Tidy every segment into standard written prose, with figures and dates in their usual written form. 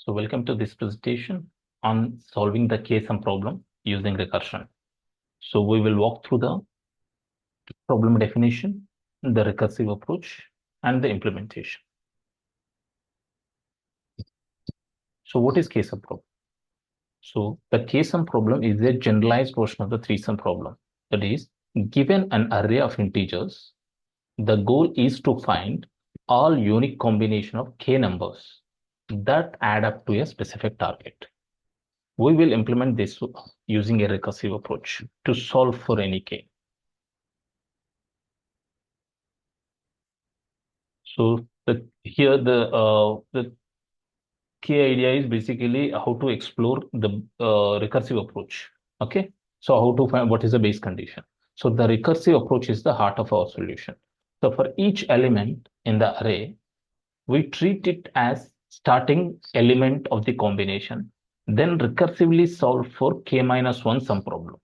So welcome to this presentation on solving the K-sum problem using recursion. So we will walk through the problem definition, the recursive approach, and the implementation. So what is K-sum problem? So the K-sum problem is a generalized version of the three-sum problem. That is, given an array of integers, the goal is to find all unique combination of K numbers that add up to a specific target. We will implement this using a recursive approach to solve for any K. So here the key idea is basically how to explore the recursive approach. Okay, so how to find what is the base condition. So the recursive approach is the heart of our solution. So for each element in the array, we treat it as starting element of the combination, then recursively solve for k-1 sum problem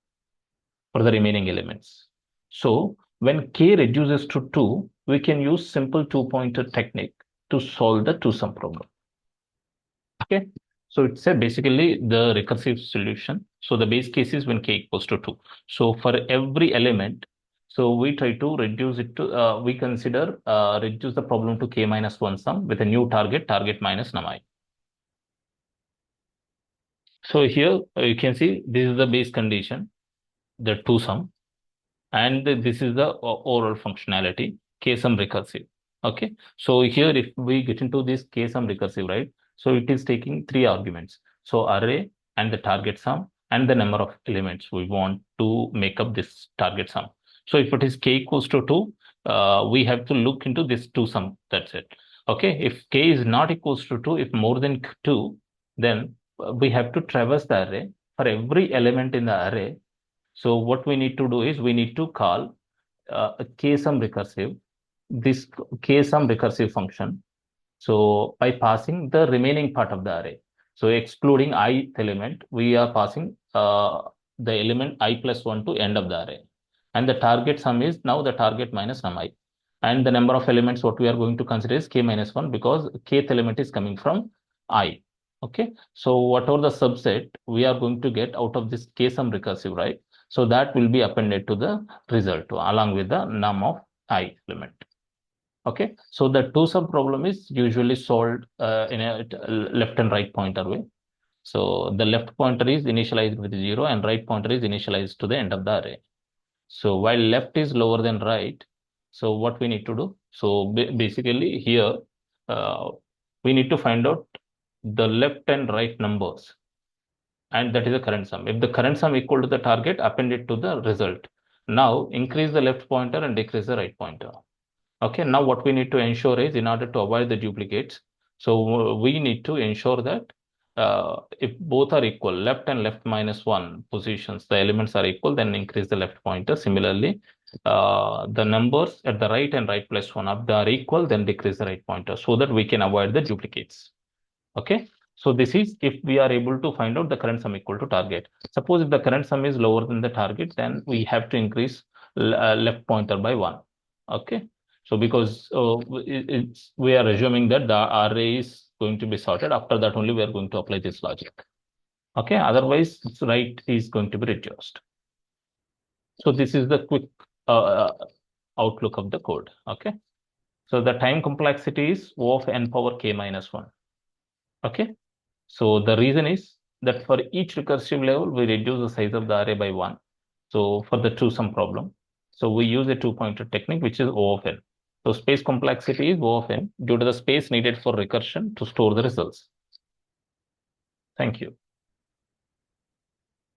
for the remaining elements. So when k reduces to 2, we can use simple two-pointer technique to solve the two-sum problem. Okay, so it's basically the recursive solution. So the base case is when k equals to 2. So for every element, so we try to reduce it to, we consider reduce the problem to k-1 sum with a new target minus num I. So here you can see this is the base condition, the two sum, and this is the overall functionality, k-sum recursive. Okay, so here if we get into this k-sum recursive, right? So it is taking three arguments. So array and the target sum and the number of elements we want to make up this target sum. So if it is k equals to 2, we have to look into this two sum. That's it. Okay, if k is not equals to 2, if more than 2, then we have to traverse the array for every element in the array. So what we need to do is we need to call a k-sum recursive, this k-sum recursive function. So by passing the remaining part of the array, so excluding ith element, we are passing the element I plus 1 to end of the array. And the target sum is now the target minus num I. And the number of elements what we are going to consider is k-1 because kth element is coming from I. Okay, so whatever the subset we are going to get out of this k-sum recursive, right? So that will be appended to the result along with the num of I element. Okay, so the two-sum problem is usually solved in a left and right pointer way. So the left pointer is initialized with 0 and right pointer is initialized to the end of the array. So while left is lower than right, so what we need to do? So basically here, we need to find out the left and right numbers, and that is the current sum. If the current sum equal to the target, append it to the result. Now increase the left pointer and decrease the right pointer. Okay, now what we need to ensure is in order to avoid the duplicates, so we need to ensure that if both are equal, left and left minus 1 positions, the elements are equal, then increase the left pointer. Similarly, the numbers at the right and right plus 1 if they are equal, then decrease the right pointer so that we can avoid the duplicates. Okay, so this is if we are able to find out the current sum equal to target. Suppose if the current sum is lower than the target, then we have to increase left pointer by 1. Okay, so because we are assuming that the array is going to be sorted, after that only we are going to apply this logic. Okay, otherwise right is going to be reduced. So this is the quick outlook of the code. Okay, so the time complexity is O of n power k-1. Okay, so the reason is that for each recursive level, we reduce the size of the array by 1. So for the two-sum problem, so we use a two-pointer technique, which is O of n. So space complexity is O of n due to the space needed for recursion to store the results. Thank you.